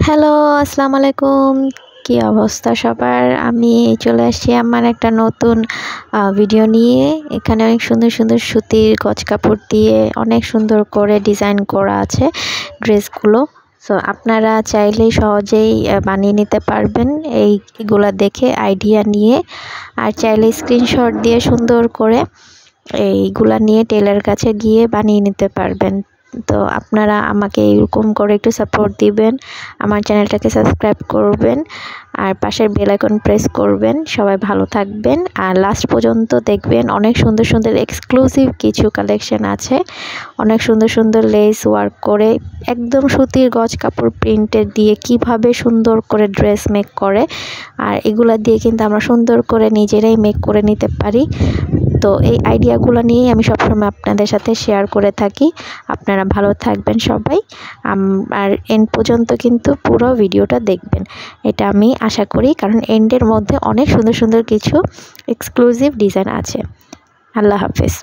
Hello, আসসালামু আলাইকুম। কি অবস্থা সবার? আমি চলে আসছি আমার একটা নতুন ভিডিও নিয়ে। এখানে অনেক সুন্দর সুন্দর সুতির গজ কাপড় দিয়ে অনেক সুন্দর করে ডিজাইন করা আছে ড্রেসগুলো। সো আপনারা চাইলেই সহজেই বানিয়ে নিতে পারবেন এইগুলা দেখে আইডিয়া নিয়ে। আর চাইলে স্ক্রিনশট দিয়ে সুন্দর করে এইগুলা নিয়ে টেলার কাছে গিয়ে বানিয়ে নিতে পারবেন। তো আপনারা আমাকে এরকম করে একটু সাপোর্ট দিবেন, আমার চ্যানেলটাকে সাবস্ক্রাইব করবেন আর পাশের বেল আইকন প্রেস করবেন। সবাই ভালো থাকবেন আর লাস্ট পর্যন্ত দেখবেন। অনেক সুন্দর সুন্দর এক্সক্লুসিভ কিছু কালেকশন আছে, অনেক সুন্দর সুন্দর লেস ওয়ার্ক করে একদম সুতির গজ কাপড় প্রিন্টের দিয়ে কিভাবে সুন্দর করে ড্রেস মেক করে। আর এগুলা দিয়ে কিন্তু আমরা সুন্দর করে নিজেরাই মেক করে নিতে পারি। তো এই আইডিয়াগুলো নিয়েই আমি সবসময় আপনাদের সাথে শেয়ার করে থাকি। আপনারা ভালো থাকবেন সবাই, আর এন্ড পর্যন্ত কিন্তু পুরো ভিডিওটা দেখবেন, এটা আমি আশা করি, কারণ এন্ডের মধ্যে অনেক সুন্দর সুন্দর কিছু এক্সক্লুসিভ ডিজাইন আছে। আল্লাহ হাফেজ।